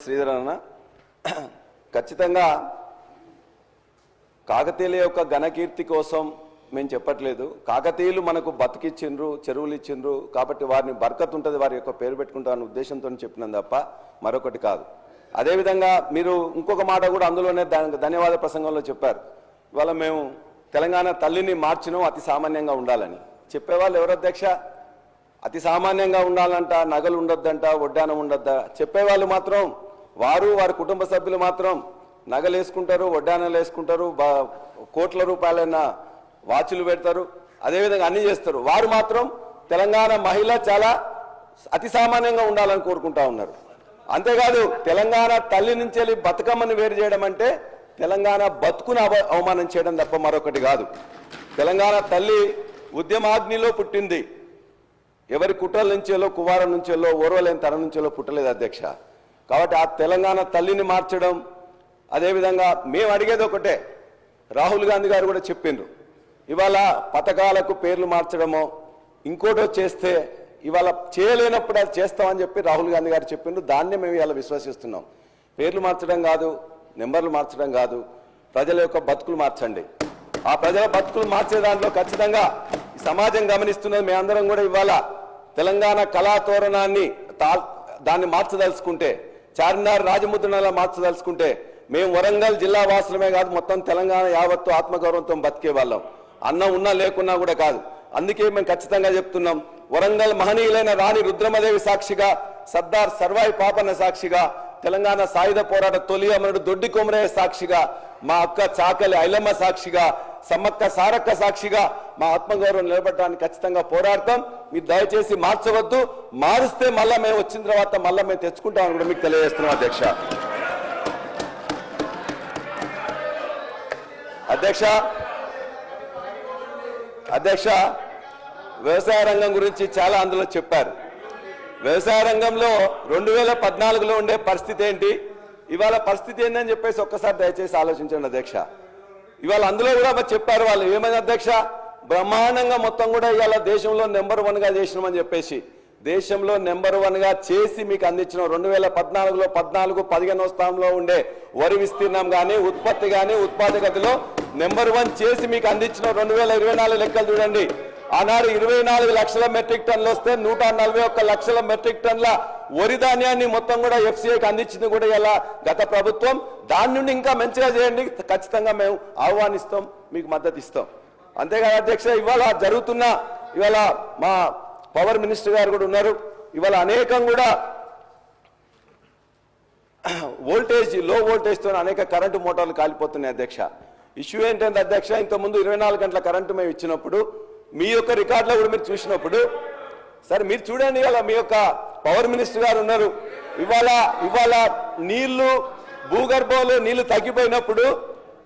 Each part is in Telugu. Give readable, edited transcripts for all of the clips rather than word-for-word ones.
శ్రీధర్ అన్న ఖచ్చితంగా కాకతీయుల యొక్క ఘనకీర్తి కోసం మేము చెప్పట్లేదు. కాకతీయులు మనకు బతికిచ్చిండ్రు, చెరువులు ఇచ్చిండ్రు, కాబట్టి వారిని బర్కత్ ఉంటుంది, వారి యొక్క పేరు పెట్టుకుంటారన్న ఉద్దేశంతో చెప్పినాం తప్ప మరొకటి కాదు. అదేవిధంగా మీరు ఇంకొక మాట కూడా అందులోనే ధన్యవాద ప్రసంగంలో చెప్పారు. ఇవాళ మేము తెలంగాణ తల్లిని మార్చినాం అతి సామాన్యంగా ఉండాలని. చెప్పేవాళ్ళు ఎవరు అధ్యక్ష? అతి సామాన్యంగా ఉండాలంట, నగలు ఉండొద్దంట, వడ్డానం ఉండొద్దా. చెప్పేవాళ్ళు మాత్రం వారి కుటుంబ సభ్యులు మాత్రం నగలు వేసుకుంటారు, వడ్డానాలు వేసుకుంటారు, కోట్ల రూపాయలైన వాచులు పెడతారు, అదేవిధంగా అన్ని చేస్తారు. వారు మాత్రం తెలంగాణ మహిళ చాలా అతి సామాన్యంగా ఉండాలని కోరుకుంటా ఉన్నారు. అంతేకాదు తెలంగాణ తల్లి నుంచి వెళ్ళి బతుకమ్మని వేరు చేయడం అంటే తెలంగాణ బతుకును అవమానం చేయడం తప్ప మరొకటి కాదు. తెలంగాణ తల్లి ఉద్యమాగ్నిలో పుట్టింది. ఎవరి కుట్రల నుంచేలో, కువారం నుంచేలో, ఓర్వలేని తన నుంచేలో పుట్టలేదు అధ్యక్ష. కాబట్టి ఆ తెలంగాణ తల్లిని మార్చడం, అదేవిధంగా మేము అడిగేది ఒకటే, రాహుల్ గాంధీ గారు కూడా చెప్పిండ్రు, ఇవాళ పథకాలకు పేర్లు మార్చడమో ఇంకోటో చేస్తే ఇవాళ చేయలేనప్పుడు అది చేస్తామని చెప్పి రాహుల్ గాంధీ గారు చెప్పిండ్రు. దాన్నే మేము ఇవాళ విశ్వసిస్తున్నాం. పేర్లు మార్చడం కాదు, నెంబర్లు మార్చడం కాదు, ప్రజల యొక్క బతుకులు మార్చండి. ఆ ప్రజల బతుకులు మార్చే దాంట్లో ఖచ్చితంగా సమాజం గమనిస్తున్నది. మేమందరం కూడా ఇవాళ తెలంగాణ కళాతోరణాన్ని దాన్ని మార్చదలుచుకుంటే, చార్మినార్ రాజముద్రలా మార్చదలుచుకుంటే మేము వరంగల్ జిల్లా వాసులమే కాదు, మొత్తం తెలంగాణ యావత్తు ఆత్మగౌరవంతో బతికే వాళ్ళం. అన్నం ఉన్నా లేకున్నా కూడా కాదు. అందుకే మేము ఖచ్చితంగా చెప్తున్నాం, వరంగల్ మహనీయులైన రాణి రుద్రమదేవి సాక్షిగా, సర్దార్ సర్వాయి పాపన్న సాక్షిగా, తెలంగాణ సాయుధ పోరాట తొలి అమరుడు దొడ్డి కొమరయ్య సాక్షిగా, మా అక్క చాకలి ఐలమ్మ సాక్షిగా, సమ్మక్క సారక్క సాక్షిగా మా ఆత్మగౌరవం నిలబడడానికి ఖచ్చితంగా పోరాడతాం. మీరు దయచేసి మార్చవద్దు. మారిస్తే మళ్ళా మేము వచ్చిన తర్వాత మళ్ళా మేము తెచ్చుకుంటామని కూడా మీకు తెలియజేస్తున్నాం అధ్యక్ష. అధ్యక్ష వ్యవసాయ రంగం గురించి చాలా అందులో చెప్పారు. వ్యవసాయ రంగంలో 2014లో ఉండే పరిస్థితి ఏంటి, ఇవాళ పరిస్థితి ఏంటని చెప్పేసి ఒక్కసారి దయచేసి ఆలోచించండి అధ్యక్ష. ఇవాళ అందులో కూడా చెప్పారు వాళ్ళు ఏమైంది అధ్యక్ష, బ్రహ్మాండంగా మొత్తం కూడా ఇవాళ దేశంలో నెంబర్ 1గా చేసినామని చెప్పేసి దేశంలో నెంబర్ 1గా చేసి మీకు అందించిన 2014లో 14-15 స్థానంలో ఉండే వరి విస్తీర్ణం కానీ, ఉత్పత్తి కానీ, ఉత్పాదకతలో నెంబర్ 1 చేసి మీకు అందించిన 2024 లెక్కలు చూడండి. ఆనాడు 24 లక్షల మెట్రిక్ టన్నులు వస్తే 141 లక్షల మెట్రిక్ టన్నుల వరి ధాన్యాన్ని మొత్తం కూడా ఎఫ్సిఐకి అందించింది కూడా ఇలా గత ప్రభుత్వం. దాని నుండి ఇంకా మంచిగా చేయండి, ఖచ్చితంగా మేము ఆహ్వానిస్తాం, మీకు మద్దతు ఇస్తాం. అంతేకాదు అధ్యక్ష, ఇవాళ జరుగుతున్న ఇవాళ మా పవర్ మినిస్టర్ గారు కూడా ఉన్నారు. ఇవాళ అనేకం కూడా వోల్టేజ్, లో వోల్టేజ్తో అనేక కరెంటు మోటార్లు కాలిపోతున్నాయి అధ్యక్ష. ఇష్యూ ఏంటంటే అధ్యక్ష, ఇంతకుముందు 24 గంటల కరెంటు మేము ఇచ్చినప్పుడు మీ యొక్క రికార్డులో కూడా మీరు చూసినప్పుడు, సరే మీరు చూడండి, ఇవాళ మీ యొక్క పవర్ మినిస్టర్ గారు ఉన్నారు. ఇవాళ నీళ్లు, భూగర్భంలో నీళ్లు తగ్గిపోయినప్పుడు,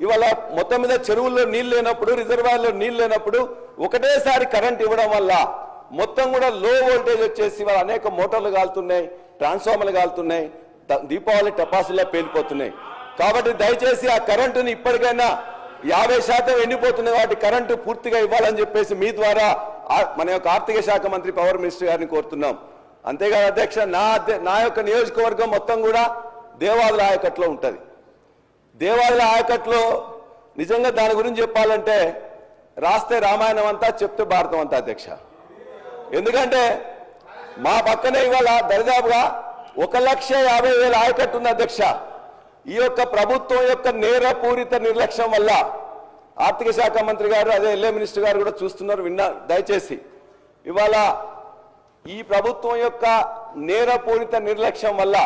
ఇవాళ మొత్తం మీద చెరువుల్లో నీళ్లు లేనప్పుడు, రిజర్వాయర్లో నీళ్లు లేనప్పుడు ఒకటేసారి కరెంట్ ఇవ్వడం వల్ల మొత్తం కూడా లో వోల్టేజ్ వచ్చేసి ఇవాళ అనేక మోటార్లు కాలుతున్నాయి, ట్రాన్స్ఫార్మర్లు కాలుతున్నాయి, దీపావళి టపాసుల్లో పేలిపోతున్నాయి. కాబట్టి దయచేసి ఆ కరెంటుని ఇప్పటికైనా 50% ఎండిపోతున్న వాటి కరెంటు పూర్తిగా ఇవ్వాలని చెప్పేసి మీ ద్వారా మన యొక్క ఆర్థిక శాఖ మంత్రి పవర్ మినిస్టర్ గారిని కోరుతున్నాం. అంతేకాదు అధ్యక్ష, నా యొక్క నియోజకవర్గం మొత్తం కూడా దేవాదుల ఆయకట్లో ఉంటుంది. దేవాదుల ఆయకట్లో నిజంగా దాని గురించి చెప్పాలంటే రాస్తే రామాయణం అంతా, చెప్తే భారతం అంతా అధ్యక్ష. ఎందుకంటే మా పక్కనే ఇవాళ దరిదాపుగా 1,50,000 ఆయకట్టు ఉంది అధ్యక్ష. ఈ యొక్క ప్రభుత్వం యొక్క నేరపూరిత నిర్లక్ష్యం వల్ల ఆర్థిక శాఖ మంత్రి గారు, అదే ఎల్ఏ మినిస్టర్ గారు కూడా చూస్తున్నారు, దయచేసి ఇవాళ ఈ ప్రభుత్వం యొక్క నేరపూరిత నిర్లక్ష్యం వల్ల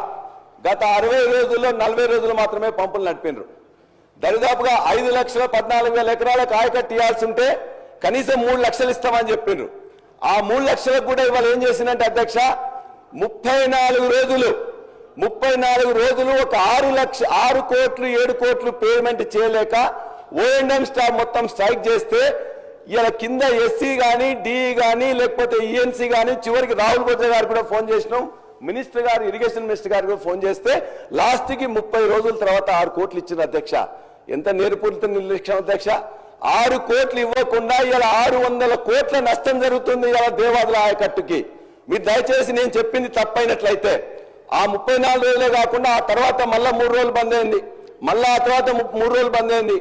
గత 60 రోజుల్లో 40 రోజులు మాత్రమే పంపులు నడిపినారు. దరిదాపుగా 5,14,000 ఎకరాలకు ఆయకట్టు ఇవ్వాల్సి ఉంటే కనీసం 3 లక్షలు ఇస్తామని చెప్పిండ్రు. ఆ 3 లక్షలకు కూడా ఇవాళ ఏం చేసిందంటే అధ్యక్ష, 34 రోజులు ఒక 6 కోట్లు 7 కోట్లు పేమెంట్ చేయలేక ఓఎండ్ఎం స్టాఫ్ మొత్తం స్ట్రైక్ చేస్తే, ఇలా కింద ఎస్సీ కానీ, డిఈ కానీ, లేకపోతే ఈఎన్సీ కానీ, చివరికి రాహుల్ బొజ్జ గారు కూడా ఫోన్ చేసినాం, మినిస్టర్ గారు, ఇరిగేషన్ మినిస్టర్ గారు కూడా ఫోన్ చేస్తే లాస్ట్కి 30 రోజుల తర్వాత 6 కోట్లు ఇచ్చిన అధ్యక్ష. ఎంత నేర్పూరిత నిర్లక్ష్యం అధ్యక్ష. 6 కోట్లు ఇవ్వకుండా ఇలా 600 కోట్ల నష్టం జరుగుతుంది ఇలా దేవాదుల ఆయకట్టుకి. మీరు దయచేసి నేను చెప్పింది తప్పైనట్లయితే ఆ 34 రోజులే కాకుండా ఆ తర్వాత మళ్ళా 3 రోజులు బంద్ అయింది, మళ్ళా ఆ తర్వాత 3 రోజులు బంద్ అయింది.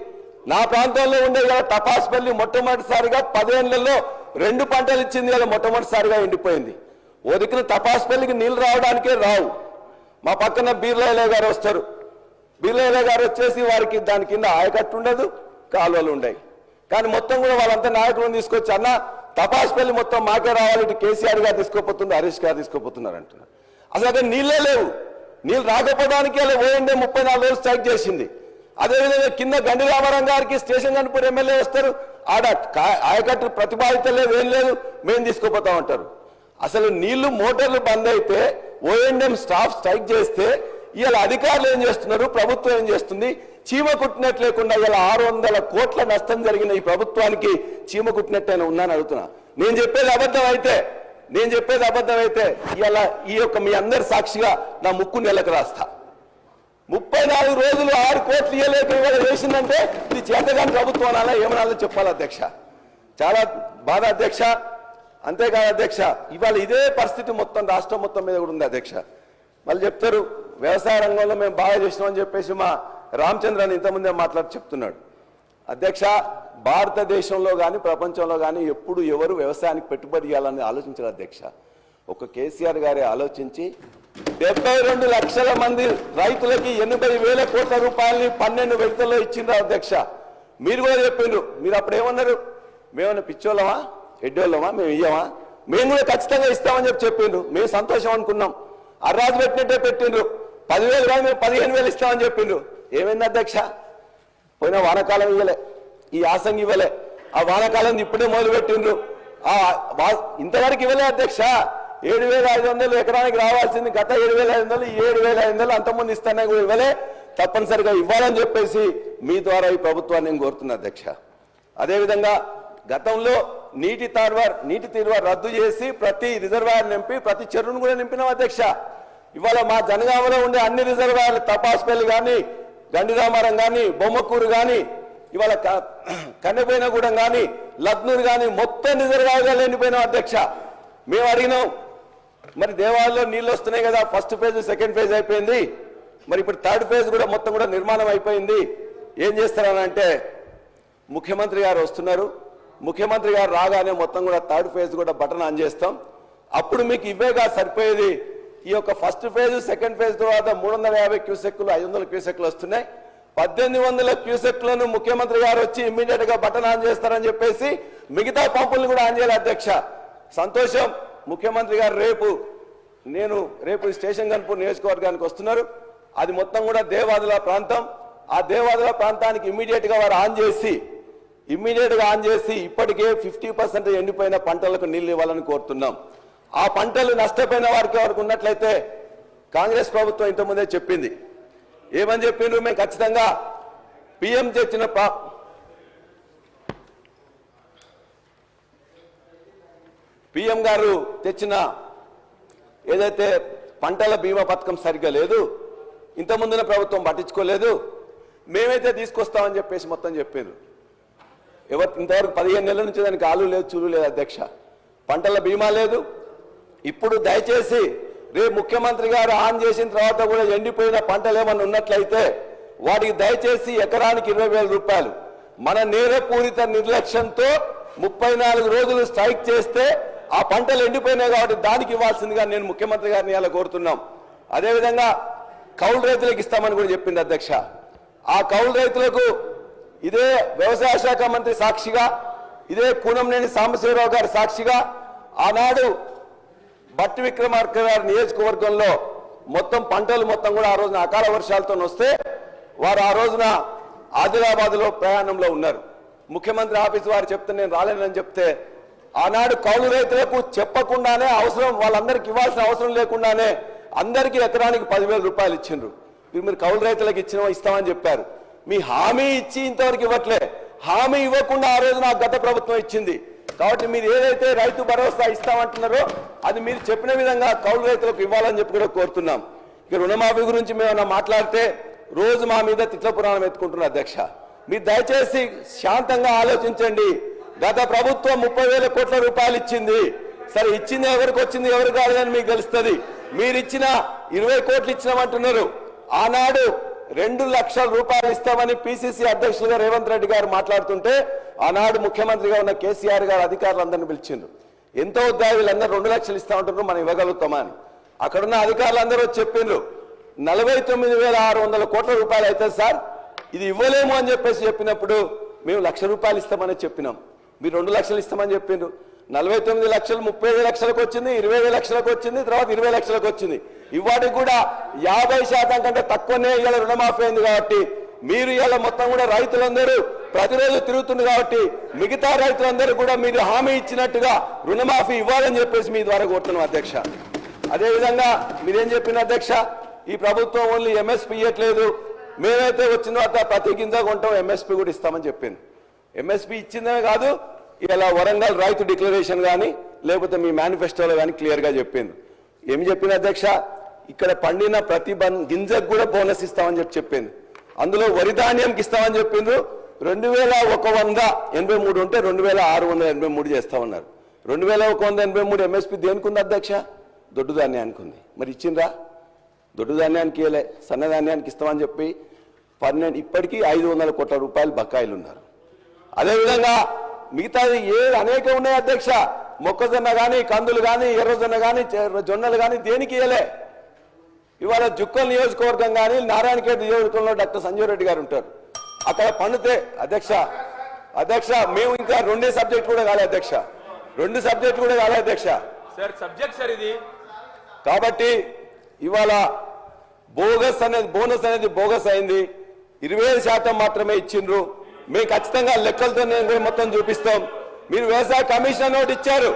నా ప్రాంతంలో ఉండే కదా తపాస్పల్లి మొట్టమొదటిసారిగా 10 ఏళ్లలో 2 పంటలు ఇచ్చింది కదా, మొట్టమొదటిసారిగా ఎండిపోయింది. ఓ దిక్కున తపాస్పల్లికి నీళ్లు రావడానికే రావు. మా పక్కన బీర్లయ్య గారు వస్తారు, బీర్లయ్య గారు వచ్చేసి వారికి దాని కింద ఆయకట్టు ఉండదు, కాలువలు ఉండవు. కానీ మొత్తం కూడా వాళ్ళంతా నాయకులను తీసుకొచ్చి అన్న తపాస్పల్లి మొత్తం మాకే రావాలి, ఇటు కేసీఆర్ గారు తీసుకోపోతుంది, హరీష్ గారు తీసుకోపోతున్నారు అంటున్నారు. అసలు అక్కడ నీళ్ళే లేవు. నీళ్ళు రాకపోవడానికి అలా ఓఎండే 34 రోజులు స్ట్రైక్ చేసింది. అదేవిధంగా కింద గండి రామారాం గారికి స్టేషన్ కనుపూర్ ఎమ్మెల్యే వస్తారు, ఆడ ఆయకట్టు ప్రతిపాదిత లేదు, ఏం లేదు, మేము తీసుకోపోతామంటారు. అసలు నీళ్లు మోటార్లు బంద్ అయితే ఓఎండ్ఎం స్టాఫ్ స్ట్రైక్ చేస్తే ఇవాళ అధికారులు ఏం చేస్తున్నారు, ప్రభుత్వం ఏం చేస్తుంది? చీమ కుట్టినట్టు లేకుండా ఇలా 600 కోట్ల నష్టం జరిగిన ఈ ప్రభుత్వానికి చీమ కుట్టినట్టయినా ఉన్నాను అడుగుతున్నా. నేను చెప్పేది అబద్ధం అయితే ఇలా ఈ యొక్క మీ అందరి సాక్షిగా నా ముక్కు నెలకు రాస్తా. 34 రోజులు 6 కోట్లు ఇవ్వలేక ఇవాళ చేసిందంటే ఇది చేతగాని ప్రభుత్వం అనాలా ఏమనాలో చెప్పాలి అధ్యక్ష. చాలా బాధ అధ్యక్ష. అంతేకాదు అధ్యక్ష, ఇవాళ ఇదే పరిస్థితి మొత్తం రాష్ట్రం మొత్తం మీద కూడా ఉంది అధ్యక్ష. మళ్ళీ చెప్తారు వ్యవసాయ రంగంలో మేము బాగా చేసినామని చెప్పేసి మా రామచంద్రన్ ఇంతకుముందే మాట్లాడి చెప్తున్నాడు. అధ్యక్ష, భారతదేశంలో కానీ ప్రపంచంలో కానీ ఎప్పుడు ఎవరు వ్యవసాయానికి పెట్టుబడి ఇవ్వాలని ఆలోచించారు అధ్యక్ష. ఒక కేసీఆర్ గారే ఆలోచించి 72 లక్షల మంది రైతులకి 80,000 కోట్ల రూపాయలని 12 విడతల్లో ఇచ్చిండ్రు అధ్యక్ష. మీరు కూడా చెప్పిండ్రు, మీరు అప్పుడు ఏమన్నారు? మేమన్నా పిచ్చోళ్ళమా, ఎడ్డోళ్ళమా, మేము ఇయ్యమా? మేము కూడా ఖచ్చితంగా ఇస్తామని చెప్పిండ్రు. మేము సంతోషం అనుకున్నాం. అర్రాజు పెట్టినట్టే పెట్టిండ్రు. 10,000 కానీ మేము 15,000 ఇస్తామని చెప్పిండ్రు. ఏమైంది అధ్యక్ష? పోయిన వానాకాలం ఇవ్వలే, ఈ యాసంగి ఇవ్వలే, ఆ వానాకాలం ఇప్పుడే మొదలు పెట్టిండ్రు. ఇంతవరకు ఇవ్వలే అధ్యక్ష. 7,500 ఎకరానికి రావాల్సింది గత 7,500, 7,500 అంతకుముందు ఇస్తానే కూడా ఇవ్వలే. తప్పనిసరిగా ఇవ్వాలని చెప్పేసి మీ ద్వారా ఈ ప్రభుత్వాన్ని నేను కోరుతున్నా అధ్యక్ష. అదేవిధంగా గతంలో నీటి తీరువ రద్దు చేసి ప్రతి రిజర్వాయర్ నింపి ప్రతి చెరువును కూడా నింపినాం అధ్యక్ష. ఇవాళ మా జనగామలో ఉండే అన్ని రిజర్వాయర్లు తపాస్పల్లి కానీ, గండిరామారం కానీ, బొమ్మకూరు కానీ, ఇవాళ కన్నెపోయినగూడెం కానీ, లగ్నూరు కానీ మొత్తం రిజర్వాయర్గా లేనిపోయినాం అధ్యక్ష. మేము అడిగినాం, మరి దేవాలయంలో నీళ్ళు వస్తున్నాయి కదా, ఫస్ట్ ఫేజ్ సెకండ్ ఫేజ్ అయిపోయింది, మరి ఇప్పుడు థర్డ్ ఫేజ్ కూడా మొత్తం కూడా నిర్మాణం అయిపోయింది, ఏం చేస్తారనంటే ముఖ్యమంత్రి గారు వస్తున్నారు, ముఖ్యమంత్రి గారు రాగానే మొత్తం కూడా థర్డ్ ఫేజ్ కూడా బటన్ ఆన్ చేస్తాం, అప్పుడు మీకు ఇవేగా సరిపోయేది. ఈ యొక్క ఫస్ట్ ఫేజ్ సెకండ్ ఫేజ్ తర్వాత 350 క్యూసెక్లు 500 క్యూసెక్లు వస్తున్నాయి. 1800 క్యూసెక్లను ముఖ్యమంత్రి గారు వచ్చి ఇమ్మీడియట్ గా బటన్ ఆన్ చేస్తారని చెప్పేసి మిగతా పంపులను కూడా ఆన్ చేయాలి అధ్యక్ష. సంతోషం, ముఖ్యమంత్రి గారు రేపు స్టేషన్ కనుపూర్ నియోజకవర్గానికి వస్తున్నారు. అది మొత్తం కూడా దేవాదుల ప్రాంతం. ఆ దేవాదుల ప్రాంతానికి ఇమ్మీడియట్ గా వారు ఆన్ చేసి ఇప్పటికే 50% ఎండిపోయిన పంటలకు నీళ్లు ఇవ్వాలని కోరుతున్నాం. ఆ పంటలు నష్టపోయిన వారికి వరకు ఉన్నట్లయితే కాంగ్రెస్ ప్రభుత్వం ఇంతకుముందే చెప్పింది, ఏమని చెప్పిండ్రు? మేము ఖచ్చితంగా పిఎం గారు తెచ్చిన ఏదైతే పంటల బీమా పథకం సరిగ్గా లేదు, ఇంతకుముందున ప్రభుత్వం పట్టించుకోలేదు, మేమైతే తీసుకొస్తామని చెప్పేసి మొత్తం చెప్పిండ్రు. ఇంతవరకు 15 నెలల నుంచి దానికి ఆలు లేదు, చూలు లేదు అధ్యక్ష. పంటల బీమా లేదు. ఇప్పుడు దయచేసి రేపు ముఖ్యమంత్రి గారు ఆన్ చేసిన తర్వాత కూడా ఎండిపోయిన పంటలు ఏమన్నా ఉన్నట్లయితే వాటికి దయచేసి ఎకరానికి 20,000 రూపాయలు. మన నేరపూరిత నిర్లక్ష్యంతో 34 రోజులు స్ట్రైక్ చేస్తే ఆ పంటలు ఎండిపోయినాయి కాబట్టి దానికి ఇవ్వాల్సిందిగా నేను ముఖ్యమంత్రి గారిని ఇలా కోరుతున్నాం. అదేవిధంగా కౌలు రైతులకు ఇస్తామని కూడా చెప్పింది అధ్యక్ష. ఆ కౌలు రైతులకు ఇదే వ్యవసాయ శాఖ మంత్రి సాక్షిగా, ఇదే కూనంనేని సాంబశివరావు గారి సాక్షిగా ఆనాడు భట్టి విక్రమార్క గారి నియోజకవర్గంలో మొత్తం పంటలు మొత్తం కూడా ఆ రోజున అకాల వర్షాలతో వస్తే వారు ఆ రోజున ఆదిలాబాద్ లో ప్రయాణంలో ఉన్నారు. ముఖ్యమంత్రి ఆఫీస్ వారు చెప్తే నేను రాలేనని చెప్తే ఆనాడు కౌలు రైతులకు చెప్పకుండానే వాళ్ళందరికీ ఇవ్వాల్సిన అవసరం లేకుండానే అందరికీ ఎకరానికి 10,000 రూపాయలు ఇచ్చిండ్రు. మీరు కౌలు రైతులకు ఇస్తామని చెప్పారు. మీ హామీ ఇచ్చి ఇంతవరకు ఇవ్వట్లే. హామీ ఇవ్వకుండా ఆ రోజు నాకు గత ప్రభుత్వం ఇచ్చింది. కాబట్టి మీరు ఏదైతే రైతు భరోసా ఇస్తామంటున్నారో అది మీరు చెప్పిన విధంగా కౌలు రైతులకు ఇవ్వాలని చెప్పి కూడా కోరుతున్నాం. ఇక రుణమాఫీ గురించి మేము మాట్లాడితే రోజు మా మీద తిట్ల పురాణం ఎత్తుకుంటున్నారు అధ్యక్ష. మీరు దయచేసి శాంతంగా ఆలోచించండి. గత ప్రభుత్వం 30,000 కోట్ల రూపాయలు ఇచ్చింది. సరే, ఇచ్చింది ఎవరికి వచ్చింది ఎవరు కాదని మీకు తెలుస్తుంది. మీరిచ్చిన 20 కోట్లు ఇచ్చినామంటున్నారు. ఆనాడు 2 లక్షల రూపాయలు ఇస్తామని పిసిసి అధ్యక్షులుగా రేవంత్ రెడ్డి గారు మాట్లాడుతుంటే ఆనాడు ముఖ్యమంత్రిగా ఉన్న కేసీఆర్ గారు అధికారులందరినీ పిలిచిండ్రు. ఎంతో వద్దా వీళ్ళందరూ 2 లక్షలు ఇస్తామంటున్నారు, మనం ఇవ్వగలుగుతామా అని. అక్కడున్న అధికారులందరూ చెప్పిండ్రు 49,600 కోట్ల రూపాయలు అవుతుంది సార్, ఇది ఇవ్వలేము అని చెప్పినప్పుడు మేము 1,00,000 రూపాయలు ఇస్తామని చెప్పినాం. మీరు 2 లక్షలు ఇస్తామని చెప్పిండ్రు. 49 లక్షలు 30 లక్షలకు వచ్చింది, 20 లక్షలకు వచ్చింది, తర్వాత 20 లక్షలకు వచ్చింది. ఇవాటికి కూడా 50% కంటే తక్కువనే ఇవాళ రుణమాఫీ అయింది. కాబట్టి మీరు ఇవాళ మొత్తం కూడా రైతులందరూ ప్రతిరోజు తిరుగుతుంది కాబట్టి మిగతా రైతులందరూ కూడా మీరు హామీ ఇచ్చినట్టుగా రుణమాఫీ ఇవ్వాలని చెప్పేసి మీ ద్వారా కోరుతున్నాం అధ్యక్ష. అదేవిధంగా మీరేం చెప్పిన అధ్యక్ష, ఈ ప్రభుత్వం ఓన్లీ ఎంఎస్పీ ఇవ్వట్లేదు, మేమైతే వచ్చిన తర్వాత ప్రతి గింజ కొంటాం ఎంఎస్పీ కూడా ఇస్తామని చెప్పింది. ఎంఎస్పీ ఇచ్చిందే కాదు, ఇలా వరంగల్ రైతు డిక్లరేషన్ కానీ లేకపోతే మీ మేనిఫెస్టోలో కానీ క్లియర్గా చెప్పింది. ఏమి చెప్పిన అధ్యక్ష, ఇక్కడ పండిన ప్రతి గింజకు కూడా బోనస్ ఇస్తామని చెప్పింది. అందులో వరి ధాన్యంకి ఇస్తామని చెప్పిండ్రు. 2,183 ఉంటే 2,683 చేస్తామన్నారు. 2,183 ఎంఎస్పీ దేనికి ఉంది అధ్యక్ష? దొడ్డు ధాన్యానికి ఉంది. మరి ఇచ్చిండ్రా? దొడ్డు ధాన్యానికి ఇవ్వలే, సన్నధాన్యానికి ఇస్తామని చెప్పి 12 ఇప్పటికీ 500 కోట్ల రూపాయలు బకాయిలు ఉన్నారు. అదేవిధంగా మిగతాది అనేక ఉన్నాయి అధ్యక్ష. మొక్కజొన్న కానీ, కందులు కానీ, ఎర్రజొన్న కానీ, జొన్నలు కానీ దేనికి ఇవ్వలే. ఇవాళ జుక్కల్ నియోజకవర్గం కానీ నారాయణఖేడ్ నియోజకవర్గంలో డాక్టర్ సంజీవ్ రెడ్డి గారు ఉంటారు. అక్కడ పండితే అధ్యక్ష మేము ఇంకా 2 సబ్జెక్ట్ కూడా కాలే అధ్యక్ష, 2 సబ్జెక్ట్ కూడా కాలే అధ్యక్ష. ఇది కాబట్టి ఇవాళ బోనస్ అనేది బోగస్ అయింది. 25% మాత్రమే ఇచ్చిండ్రు. మేము ఖచ్చితంగా లెక్కలతో మొత్తం చూపిస్తాం. మీరు వ్యవసాయ కమిషన్ ఒకటి ఇచ్చారు,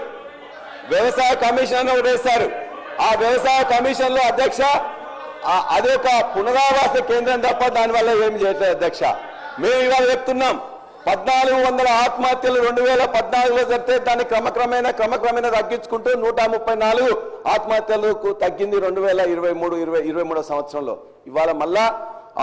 వ్యవసాయ కమిషన్ ఒకటి వేశారు. ఆ వ్యవసాయ కమిషన్ లో అధ్యక్ష అది ఒక పునరావాస కేంద్రం తప్ప దానివల్ల ఏమి చేయట్లేదు అధ్యక్ష. మేము ఇవాళ చెప్తున్నాం 1,400 ఆత్మహత్యలు 2014లో జరిగితే దాన్ని క్రమక్రమేణా తగ్గించుకుంటూ 134 ఆత్మహత్యలకు తగ్గింది 2023 సంవత్సరంలో. ఇవాళ మళ్ళా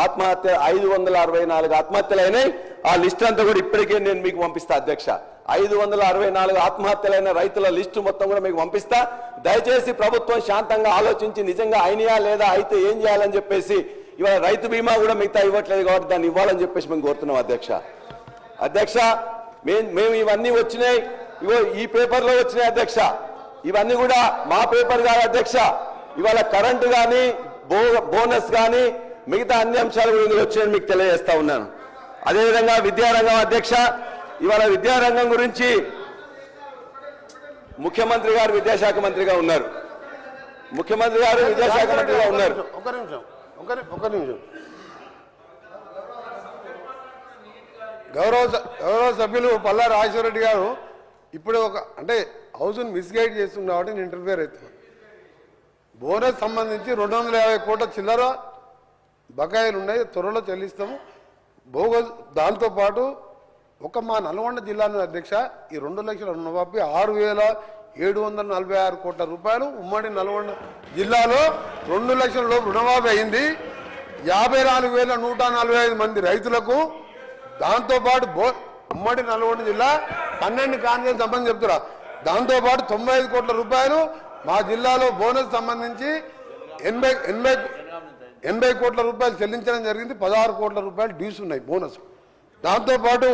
ఆత్మహత్య 564 ఆత్మహత్యలు అయినాయి. ఆ లిస్ట్ అంతా కూడా ఇప్పటికే నేను మీకు పంపిస్తా అధ్యక్ష. 564 ఆత్మహత్యలైన రైతుల లిస్టు మొత్తం కూడా మీకు పంపిస్తా. దయచేసి ప్రభుత్వం శాంతంగా ఆలోచించి నిజంగా అయినాయా లేదా, అయితే ఏం చేయాలని చెప్పేసి ఇవాళ రైతు బీమా కూడా మిగతా ఇవ్వట్లేదు కాబట్టి దాన్ని ఇవ్వాలని చెప్పేసి మేము కోరుతున్నాం అధ్యక్ష. మేము ఇవన్నీ వచ్చినాయి, ఇవో ఈ పేపర్లో వచ్చినాయి అధ్యక్ష. ఇవన్నీ కూడా మా పేపర్ కాదు అధ్యక్ష. ఇవాళ కరెంటు కానీ, బోనస్ కానీ, మిగతా అన్ని అంశాలు కూడా ఇందులో వచ్చాయని మీకు తెలియజేస్తా ఉన్నాను. అదేవిధంగా విద్యారంగం అధ్యక్ష, ఇవాళ విద్యారంగం గురించి ముఖ్యమంత్రి గారు విద్యాశాఖ మంత్రిగా ఉన్నారు. ముఖ్యమంత్రి గారు విద్యాశాఖ మంత్రిగా ఉన్నారు. ఒక నిమిషం. గౌరవ సభ్యులు పల్లా రాజేశ్వరరెడ్డి గారు ఇప్పుడు అంటే హౌస్ను మిస్గైడ్ చేస్తుంది కాబట్టి నేను ఇంటర్ఫియర్ అవుతున్నాను. బోనస్ సంబంధించి 250 కోట్ల చిల్లర బకాయిలు ఉన్నాయి, త్వరలో చెల్లిస్తాము. దాంతోపాటు మా నల్గొండ జిల్లాను అధ్యక్ష ఈ 2 లక్షల రుణమాఫీ 6,746 కోట్ల రూపాయలు ఉమ్మడి నల్గొండ జిల్లాలో 2 లక్షల లోపు రుణమాఫీ అయింది. 54,145 మంది రైతులకు. దాంతోపాటు ఉమ్మడి నల్గొండ జిల్లా 12 కాన్ఫరెన్స్ సంబంధించి చెప్తున్నా. దాంతోపాటు 95 కోట్ల రూపాయలు మా జిల్లాలో బోనస్ సంబంధించి 80 కోట్ల రూపాయలు చెల్లించడం జరిగింది. 16 కోట్ల రూపాయలు డ్యూస్ ఉన్నాయి బోనస్. దాంతోపాటు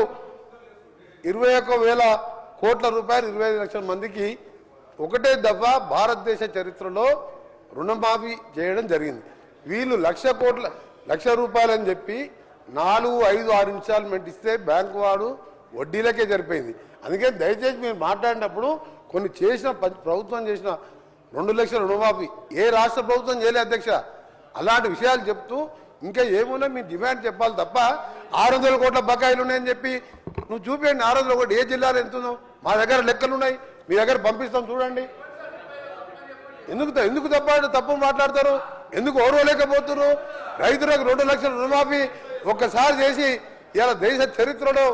21,000 కోట్ల రూపాయలు 25 లక్షల మందికి ఒకటే దఫా భారతదేశ చరిత్రలో రుణమాఫీ చేయడం జరిగింది. వీళ్ళు 1,00,000 రూపాయలు అని చెప్పి 4, 5, 6 ఇన్స్టాల్మెంట్ ఇస్తే బ్యాంకు వాడు వడ్డీలకే సరిపోయింది. అందుకే దయచేసి మీరు మాట్లాడినప్పుడు కొన్ని ప్రభుత్వం చేసిన 2 లక్షల రుణమాఫీ ఏ రాష్ట్ర ప్రభుత్వం చేయలేదు అధ్యక్ష. అలాంటి విషయాలు చెప్తూ ఇంకా ఏమున్నా మీ డిమాండ్ చెప్పాలి తప్ప 600 కోట్ల బకాయిలు ఉన్నాయని చెప్పి నువ్వు చూపించండి. 600 కోట్లు ఏ జిల్లాలో ఎంత ఉందో మా దగ్గర లెక్కలు ఉన్నాయి, మీ దగ్గర పంపిస్తాం చూడండి. ఎందుకు తప్పు మాట్లాడతారు? ఎందుకు ఓర్వలేకపోతున్నారు? రైతులకు 2 లక్షల రుణమాఫీ ఒక్కసారి చేసి ఇలా దేశ చరిత్రలో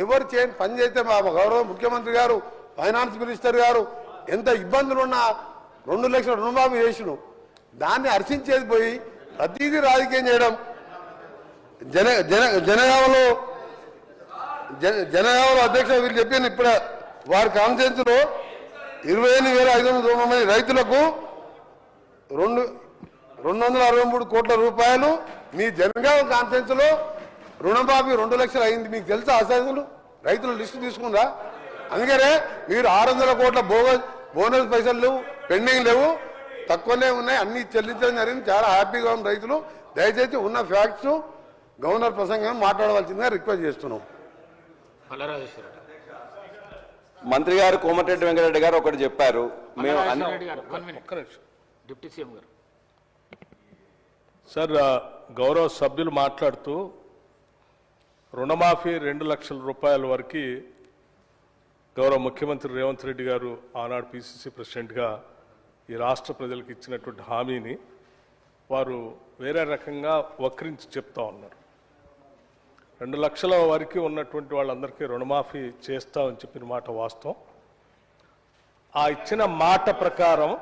ఎవరు చేయని పని చేస్తే మా గౌరవ ముఖ్యమంత్రి గారు, ఫైనాన్స్ మినిస్టర్ గారు ఎంత ఇబ్బందులున్నా 2 లక్షల రుణమాఫీ చేసిన దాన్ని హర్షించేది పోయి ప్రతిదీ రాజకీయం చేయడం. జనగామలో అధ్యక్ష వీళ్ళు చెప్పాను ఇప్పుడు వారి కాన్ఫరెన్స్ లో 28,590 మంది రైతులకు 263 కోట్ల రూపాయలు మీ జనగామ కాన్ఫరెన్స్ లో రుణమాఫీ 2 లక్షలు అయింది. మీకు తెలుసా అసలు రైతుల లిస్టు తీసుకుందా? అందుకనే మీరు 600 కోట్ల బోనస్ పైసలు లేవు, పెండింగ్ లేవు, తక్కువనే ఉన్నాయి, అన్ని చెల్లించడం జరిగింది. చాలా హ్యాపీగా ఉన్న రైతులు. దయచేసి ఉన్న ఫ్యాక్ట్స్ గవర్నర్ ప్రసంగం మాట్లాడవలసిందిగా రిక్వెస్ట్ చేస్తున్నాం. మంత్రి గారు కోమటిరెడ్డి వెంకటరెడ్డి గారు ఒకటి చెప్పారు. మేము డిప్యూటీ సీఎం గారు సార్, గౌరవ సభ్యులు మాట్లాడుతూ రుణమాఫీ 2 లక్షల రూపాయల వరకు గౌరవ ముఖ్యమంత్రి రేవంత్ రెడ్డి గారు ఆనాడు పిసిసి ప్రెసిడెంట్గా ఈ రాష్ట్ర ప్రజలకు ఇచ్చినటువంటి హామీని వారు వేరే రకంగా వక్రించి చెప్తా ఉన్నారు. 2 లక్షల వరకు ఉన్నటువంటి వాళ్ళందరికీ రుణమాఫీ చేస్తామని చెప్పిన మాట వాస్తవం. ఆ ఇచ్చిన మాట ప్రకారం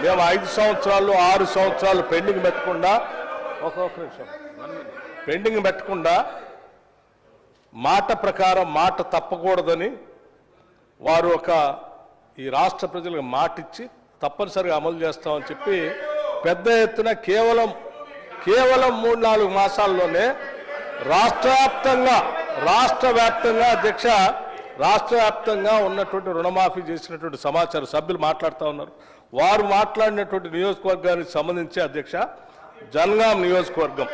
మేము 5 సంవత్సరాలు 6 సంవత్సరాలు పెండింగ్ పెట్టకుండా మాట ప్రకారం మాట తప్పకూడదని వారు ఈ రాష్ట్ర ప్రజలకు మాటిచ్చి తప్పనిసరిగా అమలు చేస్తామని చెప్పి పెద్ద ఎత్తున కేవలం 3-4 మాసాల్లోనే రాష్ట్ర వ్యాప్తంగా ఉన్నటువంటి రుణమాఫీ చేసినటువంటి సమాచారం సభ్యులు మాట్లాడుతూ ఉన్నారు. వారు మాట్లాడినటువంటి నియోజకవర్గానికి సంబంధించి అధ్యక్ష, జనగాం నియోజకవర్గం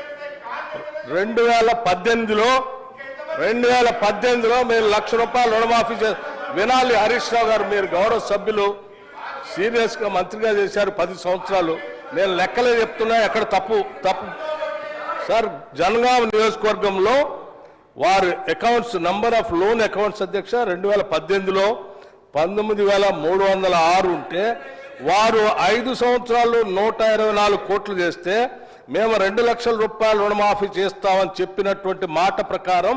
2018లో మీరు 1 లక్ష రూపాయలు రుణమాఫీ వినాలి. హరీష్ రావు గారు, మీరు గౌరవ సభ్యులు సీరియస్గా మంత్రిగా చేశారు 10 సంవత్సరాలు. నేను లెక్కలే చెప్తున్నా, ఎక్కడ తప్పు సార్. జనగాం నియోజకవర్గంలో వారి accounts number of loan accounts అధ్యక్ష 2018లో 19,306 ఉంటే వారు 5 సంవత్సరాలు 124 కోట్లు చేస్తే మేము 2 లక్షల రూపాయలు రుణమాఫీ చేస్తామని చెప్పినటువంటి మాట ప్రకారం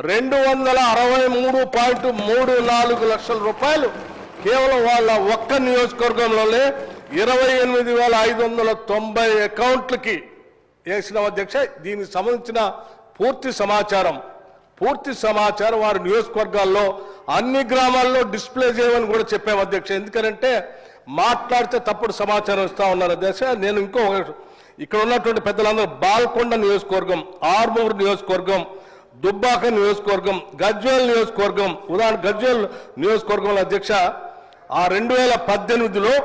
263.34 లక్షల రూపాయలు కేవలం వాళ్ళ ఒక్క నియోజకవర్గంలోనే 28,590 అకౌంట్లకి వేసిన అధ్యక్ష. దీనికి సంబంధించిన పూర్తి సమాచారం వారి నియోజకవర్గాల్లో అన్ని గ్రామాల్లో డిస్ప్లే చేయమని కూడా చెప్పాము అధ్యక్ష. ఎందుకంటే మాట్లాడితే తప్పుడు సమాచారం ఇస్తా ఉన్నారు అధ్యక్ష. నేను ఇక్కడ ఉన్నటువంటి పెద్దలందరూ బాల్కొండ నియోజకవర్గం, ఆర్మూరు నియోజకవర్గం, దుబ్బాక నియోజకవర్గం, గజ్వేల్ నియోజకవర్గం, ఉదాహరణ గజ్వేల్ నియోజకవర్గంలో అధ్యక్ష ఆ 2018లో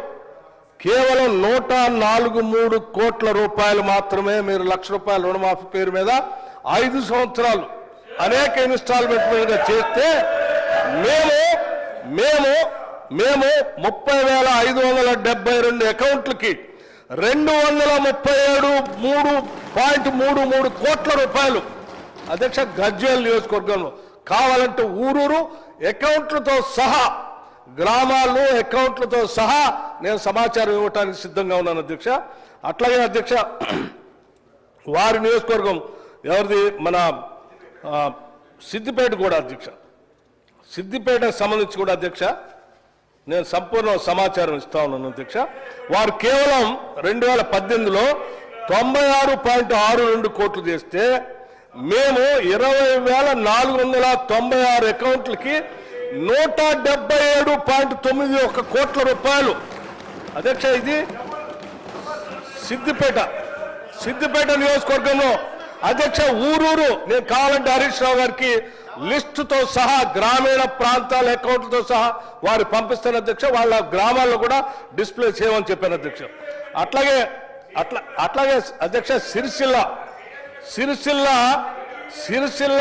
కేవలం 143 కోట్ల రూపాయలు మాత్రమే మీరు 1 లక్ష రూపాయల రుణమాఫీ పేరు మీద 5 సంవత్సరాలు అనేక ఇన్స్టాల్మెంట్ మీద చేస్తే మేము 30,572 అకౌంట్లకి 237.33 కోట్ల రూపాయలు అధ్యక్ష గజ్వేల్ నియోజకవర్గంలో. కావాలంటే ఊరూరు అకౌంట్లతో సహా, గ్రామాల్లో అకౌంట్లతో సహా నేను సమాచారం ఇవ్వడానికి సిద్ధంగా ఉన్నాను అధ్యక్ష. అట్లాగే అధ్యక్ష వారి నియోజకవర్గం ఎవరిది, మన సిద్దిపేట కూడా అధ్యక్ష, సిద్దిపేటకు సంబంధించి కూడా అధ్యక్ష నేను సంపూర్ణ సమాచారం ఇస్తా ఉన్నాను అధ్యక్ష. వారు కేవలం 2018లో 96.62 కోట్లు చేస్తే మేము 20,496 అకౌంట్లకి 177.91 కోట్ల రూపాయలు అధ్యక్ష. ఇది సిద్దిపేట నియోజకవర్గంలో అధ్యక్ష ఊరూరు నేను కావాలంటే హరీష్ రావు గారికి లిస్టుతో సహా గ్రామీణ ప్రాంతాల అకౌంట్లతో సహా వారు పంపిస్తున్న అధ్యక్ష. వాళ్ళ గ్రామాల్లో కూడా డిస్ప్లే చేయమని చెప్పాను అధ్యక్ష. అట్లాగే అధ్యక్ష సిరిసిల్ల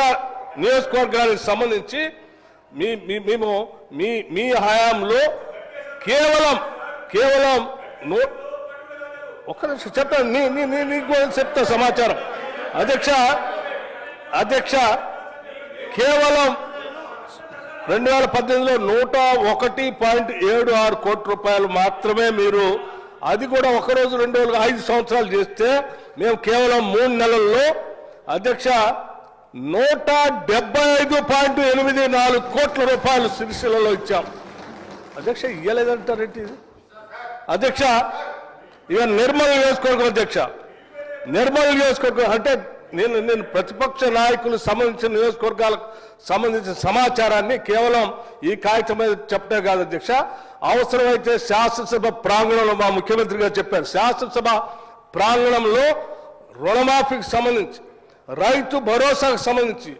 నియోజకవర్గానికి సంబంధించి మేము మీ హయాంలో కేవలం ఒక్క నిమిషం చెప్తాను, నీకు చెప్తా సమాచారం అధ్యక్ష. కేవలం 2018లో 101.76 కోట్ల రూపాయలు మాత్రమే మీరు, అది కూడా 1 రోజు 2 రోజులు 5 సంవత్సరాలు చేస్తే మేము కేవలం 3 నెలల్లో అధ్యక్ష 175.84 కోట్ల రూపాయలు సిరిసిల్లలో ఇచ్చాం అధ్యక్ష. ఇయ్యలేదంటారేంటి అధ్యక్ష? ఇక నిర్మల్ నియోజకవర్గం అధ్యక్ష, నిర్మల్ నియోజకవర్గం అంటే నేను ప్రతిపక్ష నాయకులు సంబంధించిన నియోజకవర్గాలకు సంబంధించిన సమాచారాన్ని కేవలం ఈ కాగితం మీద చెప్పడే కాదు అధ్యక్ష, అవసరమైతే శాసనసభ ప్రాంగణంలో మా ముఖ్యమంత్రి గారు చెప్పారు, శాసనసభ ప్రాంగణంలో రుణమాఫీకి సంబంధించి, రైతు భరోసాకు సంబంధించి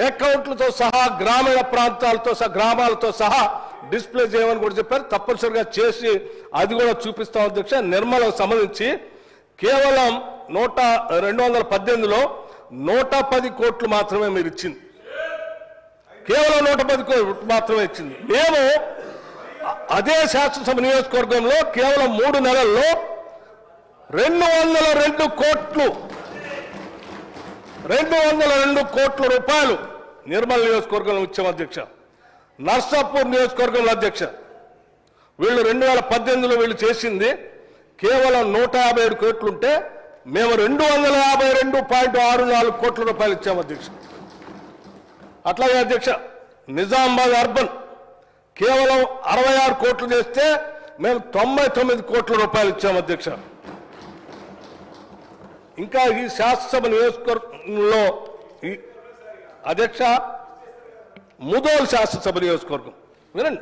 అకౌంట్లతో సహా గ్రామీణ ప్రాంతాలతో సహా గ్రామాలతో సహా డిస్ప్లే చేయమని కూడా చెప్పారు. తప్పనిసరిగా చేసి అది కూడా చూపిస్తాం అధ్యక్ష. నిర్మలకు సంబంధించి కేవలం 218లో 110 కోట్లు మాత్రమే మీరు ఇచ్చింది, కేవలం 110 కోట్లు మాత్రమే ఇచ్చింది. మేము అదే శాసనసభ నియోజకవర్గంలో కేవలం 3 నెలల్లో 202 కోట్ల రూపాయలు నిర్మల్ నియోజకవర్గంలో ఇచ్చాం అధ్యక్ష. నర్సాపూర్ నియోజకవర్గంలో అధ్యక్ష వీళ్ళు 2018లో వీళ్ళు చేసింది కేవలం 157 కోట్లుంటే మేము 252.64 కోట్ల రూపాయలు ఇచ్చాం అధ్యక్ష. అట్లాగే అధ్యక్ష నిజామాబాద్ అర్బన్ కేవలం 66 కోట్లు చేస్తే మేము 99 కోట్ల రూపాయలు ఇచ్చాం అధ్యక్ష. ఇంకా ఈ శాసనసభ నియోజకవర్గంలో అధ్యక్ష ముదోల్ శాసనసభ నియోజకవర్గం వినండి,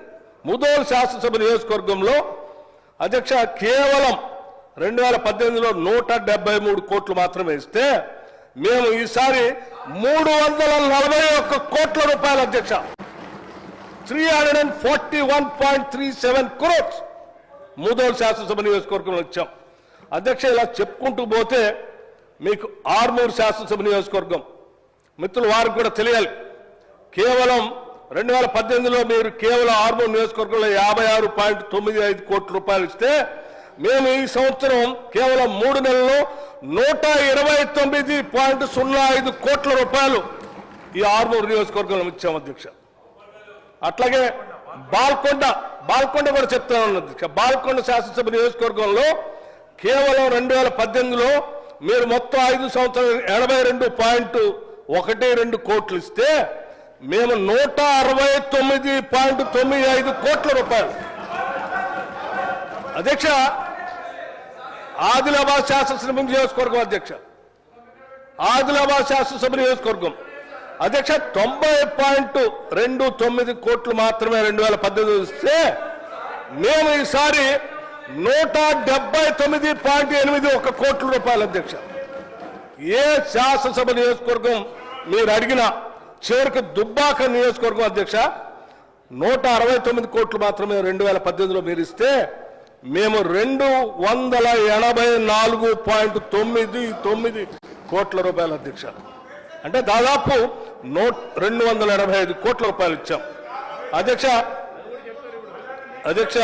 ముదోల్ శాసనసభ నియోజకవర్గంలో అధ్యక్ష కేవలం 2018లో 173 కోట్లు మాత్రమే ఇస్తే మేము ఈసారి 341 కోట్ల రూపాయలు అధ్యక్ష 341.37 crores ముదోల్ శాసనసభ నియోజకవర్గంలో ఇచ్చాం అధ్యక్ష. ఇలా చెప్పుకుంటూ పోతే మీకు ఆర్మూర్ శాసనసభ నియోజకవర్గం మిత్రులు వారికి కూడా తెలియాలి, కేవలం 2018లో మీరు కేవలం ఆర్మూర్ నియోజకవర్గంలో 56.95 కోట్ల రూపాయలు ఇస్తే మేము ఈ సంవత్సరం కేవలం 3 నెలల్లో 129.05 కోట్ల రూపాయలు ఈ ఆర్మూర్ నియోజకవర్గంలో ఇచ్చాం అధ్యక్ష. అట్లాగే బాల్కొండ కూడా చెప్తాను అధ్యక్ష, బాల్కొండ శాసనసభ నియోజకవర్గంలో కేవలం 2018లో మీరు మొత్తం 5 సంవత్సరాలు 82.12 కోట్లు ఇస్తే మేము 169.95 కోట్ల రూపాయలు అధ్యక్ష. ఆదిలాబాద్ శాసనసభ నియోజకవర్గం అధ్యక్ష, ఆదిలాబాద్ శాసనసభ నియోజకవర్గం అధ్యక్ష 90.29 కోట్లు మాత్రమే 2018 ఇస్తే మేము ఈసారి 179.81 కోట్ల రూపాయలు అధ్యక్ష. ఏ శాసనసభ నియోజకవర్గం మీరు అడిగిన చివరికి దుబ్బాక నియోజకవర్గం అధ్యక్ష 169 కోట్లు మాత్రమే 2018లో మీరు ఇస్తే మేము 284.99 కోట్ల రూపాయలు అధ్యక్ష. అంటే దాదాపు 285 కోట్ల రూపాయలు ఇచ్చాం అధ్యక్ష. అధ్యక్ష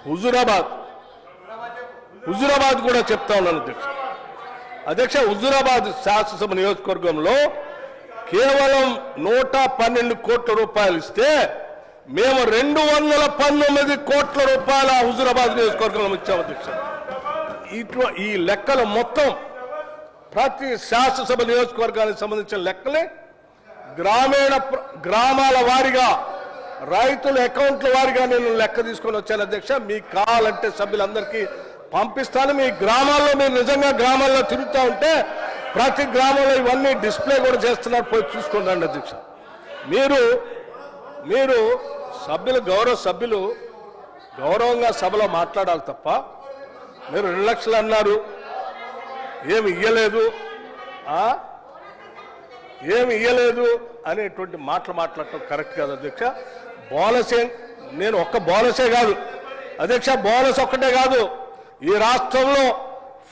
హుజూరాబాద్ కూడా చెప్తా ఉన్నాను అధ్యక్ష. అధ్యక్ష హుజూరాబాద్ శాసనసభ నియోజకవర్గంలో కేవలం 112 కోట్ల రూపాయలు ఇస్తే మేము 219 కోట్ల రూపాయల హుజూరాబాద్ నియోజకవర్గంలో ఇచ్చాం అధ్యక్ష. ఈ లెక్కలు మొత్తం ప్రతి శాసనసభ నియోజకవర్గానికి సంబంధించిన లెక్కలే గ్రామాల వారీగా రైతుల అకౌంట్ల వారీగా నేను లెక్క తీసుకొని వచ్చాను అధ్యక్ష. మీకు కావాలంటే సభ్యులందరికీ పంపిస్తాను. మీ గ్రామాల్లో మీరు నిజంగా గ్రామాల్లో తిరుగుతూ ఉంటే ప్రతి గ్రామంలో ఇవన్నీ డిస్ప్లే కూడా చేస్తున్నారు, పోయి చూసుకోండి అధ్యక్ష. మీరు సభ్యులు గౌరవంగా సభలో మాట్లాడాలి తప్ప మీరు 2 లక్షలు అన్నారు, ఏమి ఇయ్యలేదు అనేటువంటి మాటలు మాట్లాడటం కరెక్ట్ కాదు అధ్యక్ష. నేను ఒక్క బోనసే కాదు అధ్యక్ష, బోనస్ ఒక్కటే కాదు, ఈ రాష్ట్రంలో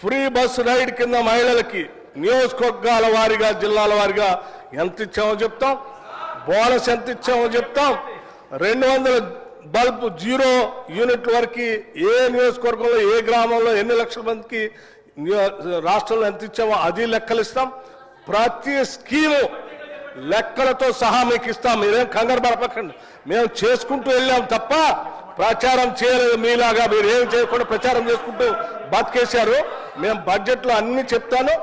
ఫ్రీ బస్ రైడ్ కింద మహిళలకి నియోజకవర్గాల వారీగా జిల్లాల వారీగా ఎంత ఇచ్చామో చెప్తాం, బోనస్ ఎంత ఇచ్చామో చెప్తాం, 200 బల్బ్ 0 యూనిట్ల వరకు ఏ నియోజకవర్గంలో ఏ గ్రామంలో ఎన్ని లక్షల మందికి రాష్ట్రంలో ఎంత ఇచ్చామో అది లెక్కలు ఇస్తాం. ప్రతి స్కీము లెక్కలతో సహా మీకు ఇస్తాం. మీరేం కంగారు పడపకండి, మేము చేసుకుంటూ వెళ్ళాం తప్ప ప్రచారం చేయలేదు. మీలాగా మీరు ఏం చేయకుండా ప్రచారం చేసుకుంటూ బతికేశారు. మేము బడ్జెట్లో అన్ని చెప్తాను,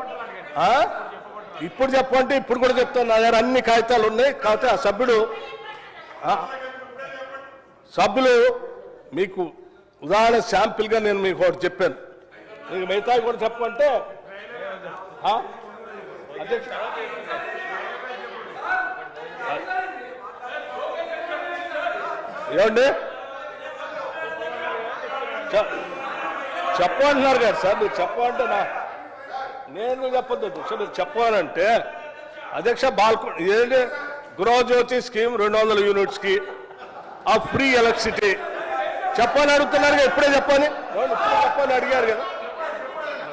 ఇప్పుడు చెప్పంటే ఇప్పుడు కూడా చెప్తాను. నా దగ్గర అన్ని కాగితాలు ఉన్నాయి. కాకపోతే ఆ సభ్యులు మీకు ఉదాహరణ శాంపిల్గా నేను మీకు ఒకటి చెప్పాను, మీకు మిగతా కూడా చెప్పంటే అధ్యక్ష ఏమండి చెప్పమంటున్నారు కదా సార్, మీరు చెప్పమంటే నేను చెప్పొద్దు అధ్యక్ష, మీరు చెప్పాలంటే అధ్యక్ష ఏంటి గృహజ్యోతి స్కీమ్ 200 యూనిట్స్కి ఆ ఫ్రీ ఎలక్ట్రిసిటీ చెప్పని అడుగుతున్నారు కదా, ఇప్పుడే చెప్పని అడిగారు కదా,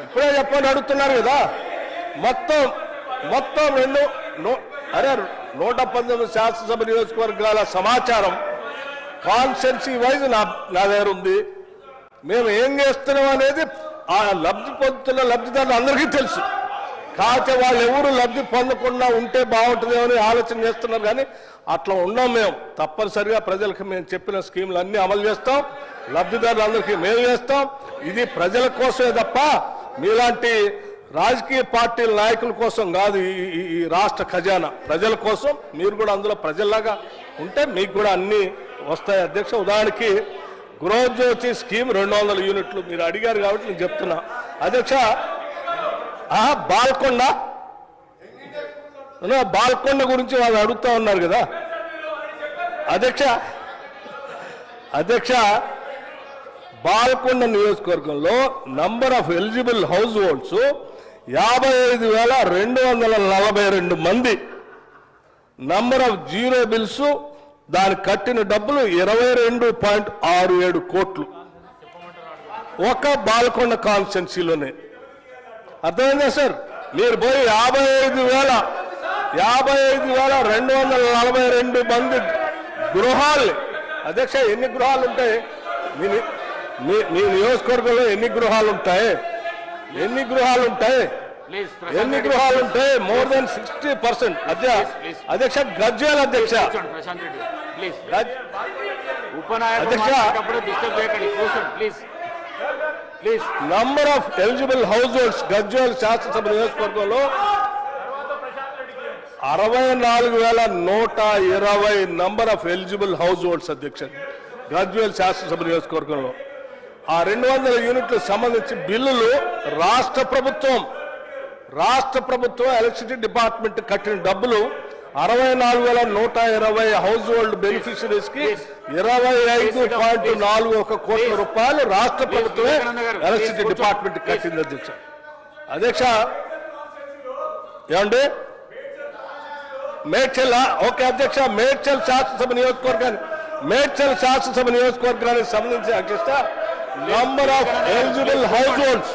ఇప్పుడే చెప్పని అడుగుతున్నారు కదా. మొత్తం 119 శాసనసభ నియోజకవర్గాల సమాచారం కాన్స్టెన్సీ వైజ్ నా దగ్గర ఉంది. మేము ఏం చేస్తున్నాం అనేది ఆ లబ్ధి పొందుతున్న లబ్ధిదారులు అందరికీ తెలుసు. కాకపోతే వాళ్ళు ఎవరు లబ్ధి పొందకుండా ఉంటే బాగుంటుందేమో అని ఆలోచన చేస్తున్నారు. కానీ అట్లా ఉన్నాం మేము. తప్పనిసరిగా ప్రజలకు మేము చెప్పిన స్కీములు అన్నీ అమలు చేస్తాం, లబ్ధిదారులందరికీ మేలు చేస్తాం. ఇది ప్రజల కోసమే తప్ప మీలాంటి రాజకీయ పార్టీల నాయకుల కోసం కాదు. ఈ రాష్ట్ర ఖజానా ప్రజల కోసం. మీరు కూడా అందులో ప్రజల్లాగా ఉంటే మీకు కూడా అన్నీ వస్తాయి అధ్యక్ష. ఉదాహరణకి గృహజ్యోతి స్కీమ్ 200 యూనిట్లు మీరు అడిగారు కాబట్టి నేను చెప్తున్నా అధ్యక్ష. బాల్కొండ గురించి వాళ్ళు అడుగుతా ఉన్నారు కదా అధ్యక్ష. బాల్కొండ నియోజకవర్గంలో number of eligible house holds 55,242 మంది. నంబర్ ఆఫ్ జీరో బిల్స్ దానికి కట్టిన డబ్బులు 22.67 కోట్లు ఒక బాల్కొండ కాన్స్టిట్యున్సీలోనే. అర్థమైందా సార్? మీరు పోయి 55,242 మంది గృహాలు అధ్యక్ష. ఎన్ని గృహాలు ఉంటాయి మీ నియోజకవర్గంలో? ఎన్ని గృహాలు ఉంటాయి? More than 60%. అధ్యక్ష గజ్వేల్ అధ్యక్ష number of eligible house holds Gajwel శాసనసభ నియోజకవర్గంలో 64,120 number of eligible house holds అధ్యక్ష గజ్వేల్ శాసనసభ నియోజకవర్గంలో. ఆ 200 యూనిట్లకు సంబంధించి బిల్లులు రాష్ట్ర ప్రభుత్వం ఎలక్ట్రిసిటీ డిపార్ట్మెంట్ కట్టిన డబ్బులు 64,120 హౌస్ హోల్డ్ బెనిఫిషరీస్ కి 25.41 కోట్ల రూపాయలు రాష్ట్ర ప్రభుత్వమే ఎలక్ట్రిసిటీ డిపార్ట్మెంట్ కట్టింది అధ్యక్ష. ఏమండి మేడ్చల్? ఓకే అధ్యక్ష. మేడ్చల్ శాసనసభ నియోజకవర్గానికి సంబంధించి అధ్యక్ష number of eligible house holds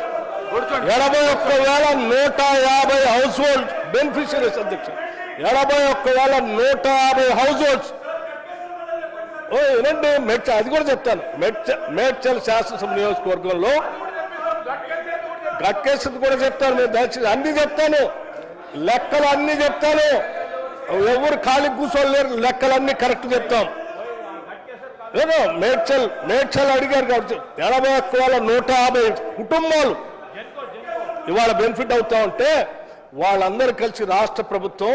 81,150 house hold beneficiaries అధ్యక్ష. 81,150 హౌస్ హోల్డ్స్. ఏనండి అది కూడా చెప్తాను. మేడ్చల్ శాసనసభ నియోజకవర్గంలో గట్కేసింది కూడా చెప్తాను. మీరు దయచేసి అన్ని చెప్తాను, లెక్కలు అన్ని చెప్తాను. ఎవరు ఖాళీ కూర్చోలేరు, లెక్కలన్నీ కరెక్ట్ చెప్తాం. ఏదో మేడ్చల్ అడిగారు కాబట్టి 81,150 కుటుంబాలు ఇవాళ బెనిఫిట్ అవుతా ఉంటే వాళ్ళందరూ కలిసి రాష్ట్ర ప్రభుత్వం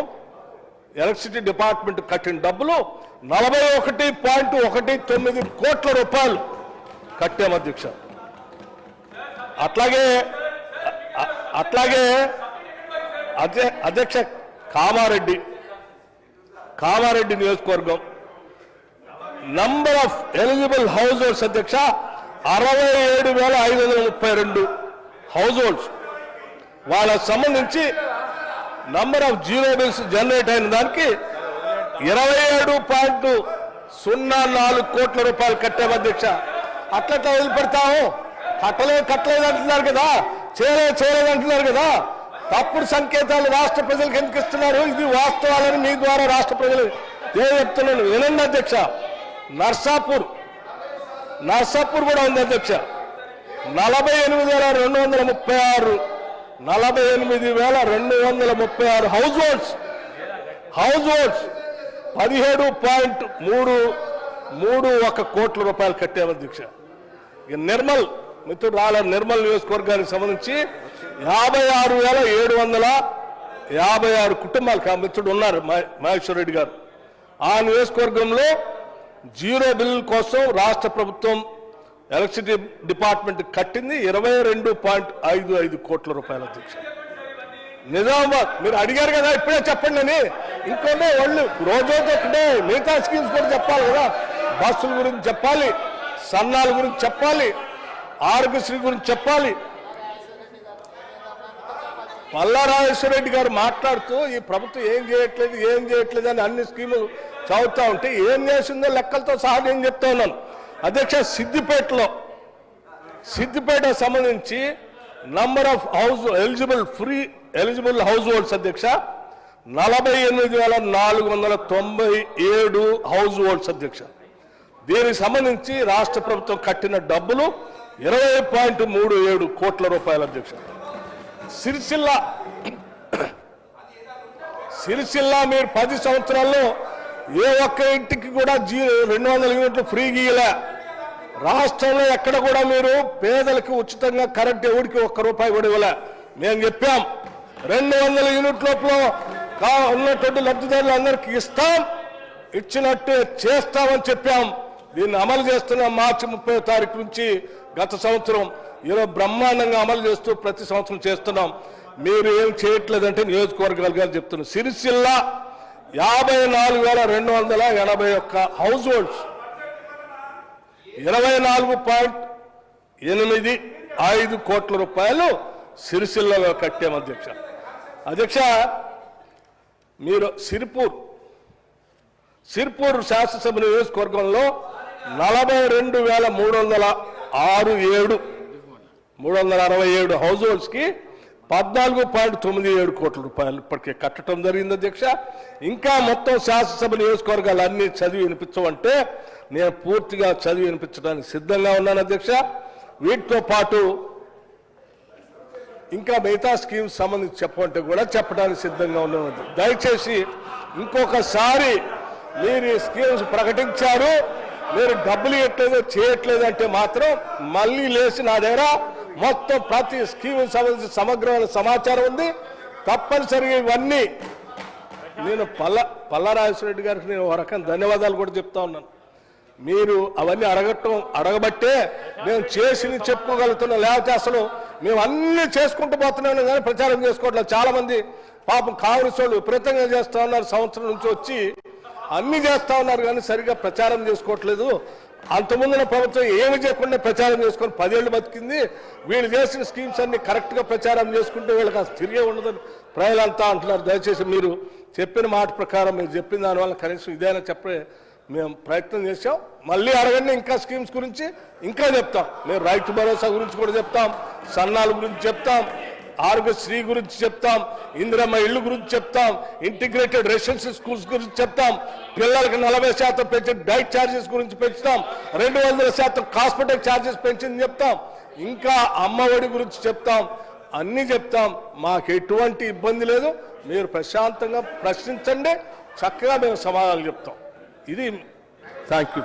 ఎలక్ట్రిసిటీ డిపార్ట్మెంట్ కట్టిన డబ్బులు 41.19 కోట్ల రూపాయలు కట్టాం అధ్యక్ష. అట్లాగే అధ్యక్ష కామారెడ్డి నియోజకవర్గం number of eligible house holds అధ్యక్ష 67,532 హౌస్ హోల్డ్స్. వాళ్ళకు సంబంధించి number of zero bills generate అయిన దానికి 27.04 కోట్ల రూపాయలు కట్టాము అధ్యక్ష. అట్లా వదిలిపెడతాము? కట్టలేదు అంటున్నారు కదా, చేయలేదు అంటున్నారు కదా. తప్పుడు సంకేతాలు రాష్ట్ర ప్రజలకు ఎందుకు ఇస్తున్నారు? ఇది వాస్తవాలని మీ ద్వారా రాష్ట్ర ప్రజలు చెప్తున్నాను. వినండి అధ్యక్ష. నర్సాపూర్ కూడా ఉంది అధ్యక్ష. 48,236 హౌస్ హోల్డ్స్ 17.31 కోట్ల రూపాయలు కట్టాము అధ్యక్ష. నిర్మల్ మిత్రుడు నిర్మల్ నియోజకవర్గానికి సంబంధించి 56,756 కుటుంబాలకు ఆ మిత్రుడు ఉన్నారు మహేశ్వర్ రెడ్డి గారు. ఆ నియోజకవర్గంలో జీరో బిల్ కోసం రాష్ట్ర ప్రభుత్వం ఎలక్ట్రిసిటీ డిపార్ట్మెంట్ కట్టింది 22.55 కోట్ల రూపాయల అధ్యక్ష. నిజామాబాద్ మీరు అడిగారు కదా ఇప్పుడే చెప్పండి అని ఇంకొన్ని వాళ్ళు రోజు ఒకటే మిగతా స్కీమ్స్ కూడా చెప్పాలి కదా. బస్సుల గురించి చెప్పాలి, సన్నాల గురించి చెప్పాలి, ఆరోగ్యశ్రీ గురించి చెప్పాలి. పల్లారాజేశ్వరరెడ్డి గారు మాట్లాడుతూ ఈ ప్రభుత్వం ఏం చేయట్లేదు అని అన్ని స్కీములు చదువుతా ఉంటే ఏం చేసిందో లెక్కలతో సహా నేను చెప్తా ఉన్నాను. అధ్యక్ష, సిద్దిపేట సంబంధించి number of eligible house holds అధ్యక్ష 48,497 హౌస్ హోల్డ్స్ అధ్యక్ష. దీనికి సంబంధించి రాష్ట్ర ప్రభుత్వం కట్టిన డబ్బులు 20.37 కోట్ల రూపాయలు అధ్యక్ష. సిరిసిల్ల మీరు 10 సంవత్సరాల్లో ఏ ఒక్క ఇంటికి కూడా 200 యూనిట్లు ఫ్రీ గీయలే. రాష్ట్రంలో ఎక్కడ కూడా మీరు పేదలకు ఉచితంగా కరెంట్ ఎవరికి ₹1 కూడా ఇవ్వలే. మేము చెప్పాం 200 యూనిట్ లోపల ఉన్నటువంటి లబ్ధిదారులు అందరికీ ఇచ్చినట్టు చేస్తామని చెప్పాం. దీన్ని అమలు చేస్తున్నాం. మార్చి 30వ తారీఖు నుంచి గత సంవత్సరం ఈరోజు బ్రహ్మాండంగా అమలు చేస్తూ ప్రతి సంవత్సరం చేస్తున్నాం. మీరు ఏం చేయట్లేదంటే నియోజకవర్గాలు గారు చెప్తున్నాం. సిరిసిల్ల 54,281 హౌస్ హోల్డ్స్ 24.85 కోట్ల రూపాయలు సిరిసిల్లలో కట్టాం అధ్యక్ష. మీరు సిర్పూర్ శాసనసభ నియోజకవర్గంలో 42,367 హౌస్ హోల్డ్స్ కి 14.97 కోట్ల రూపాయలు ఇప్పటికే కట్టడం జరిగింది అధ్యక్ష. ఇంకా మొత్తం శాసనసభ నియోజకవర్గాలు అన్ని చదివి వినిపించమంటే నేను పూర్తిగా చదివి వినిపించడానికి సిద్ధంగా ఉన్నాను అధ్యక్ష. వీటితో పాటు ఇంకా మిగతా స్కీమ్స్ సంబంధించి చెప్పమంటే కూడా చెప్పడానికి సిద్ధంగా ఉన్నాను. దయచేసి ఇంకొకసారి మీరు ఈ స్కీమ్స్ ప్రకటించారు, మీరు డబ్బులు చేయట్లేదు అంటే మాత్రం మళ్ళీ లేచి నా దగ్గర మొత్తం ప్రతి స్కీమ్ సంబంధించి సమగ్రమైన సమాచారం ఉంది. తప్పనిసరిగా ఇవన్నీ నేను పల్లారాజేశ్వరరెడ్డి గారికి నేను ఒక రకం ధన్యవాదాలు కూడా చెప్తా ఉన్నాను. మీరు అవన్నీ అడగబట్టే మేము చేసి చెప్పుకోగలుగుతున్నాం. లేకపోతే అసలు మేము అన్ని చేసుకుంటూ పోతున్నాను కానీ ప్రచారం చేసుకోవట్లేదు. చాలా మంది పాపం కాంగ్రెస్ వాళ్ళు విపరీతంగా చేస్తా ఉన్నారు. సంవత్సరం నుంచి వచ్చి అన్ని చేస్తా ఉన్నారు కానీ సరిగా ప్రచారం చేసుకోవట్లేదు. అంతకుముందున ప్రభుత్వం ఏమి చేయకుండా ప్రచారం చేసుకొని 10 ఏళ్ళు బతికింది. వీళ్ళు చేసిన స్కీమ్స్ అన్ని కరెక్ట్గా ప్రచారం చేసుకుంటే వీళ్ళకి అసలు తిరిగే ఉండదని ప్రజలంతా అంటున్నారు. దయచేసి మీరు చెప్పిన మాట ప్రకారం మీరు చెప్పిన దానివల్ల కనీసం ఇదైనా చెప్పే మేము ప్రయత్నం చేసాం. మళ్ళీ అడగండి ఇంకా స్కీమ్స్ గురించి ఇంకా చెప్తాం. మేము రైతు భరోసా గురించి కూడా చెప్తాం, సన్నాల గురించి చెప్తాం, ఆరోగ్యశ్రీ గురించి చెప్తాం, ఇందిరమ్మ ఇళ్ళు గురించి చెప్తాం, ఇంటిగ్రేటెడ్ రెసిడెన్షియల్ స్కూల్స్ గురించి చెప్తాం, పిల్లలకి 40% పెంచి డైట్ ఛార్జెస్ గురించి పెంచుతాం, 200% కాస్మెటిక్ ఛార్జెస్ పెంచింది చెప్తాం, ఇంకా అమ్మఒడి గురించి చెప్తాం, అన్ని చెప్తాం. మాకు ఎటువంటి ఇబ్బంది లేదు. మీరు ప్రశాంతంగా ప్రశ్నించండి, చక్కగా మేము సమాధానాలు చెప్తాం. ఇది థ్యాంక్ యూ.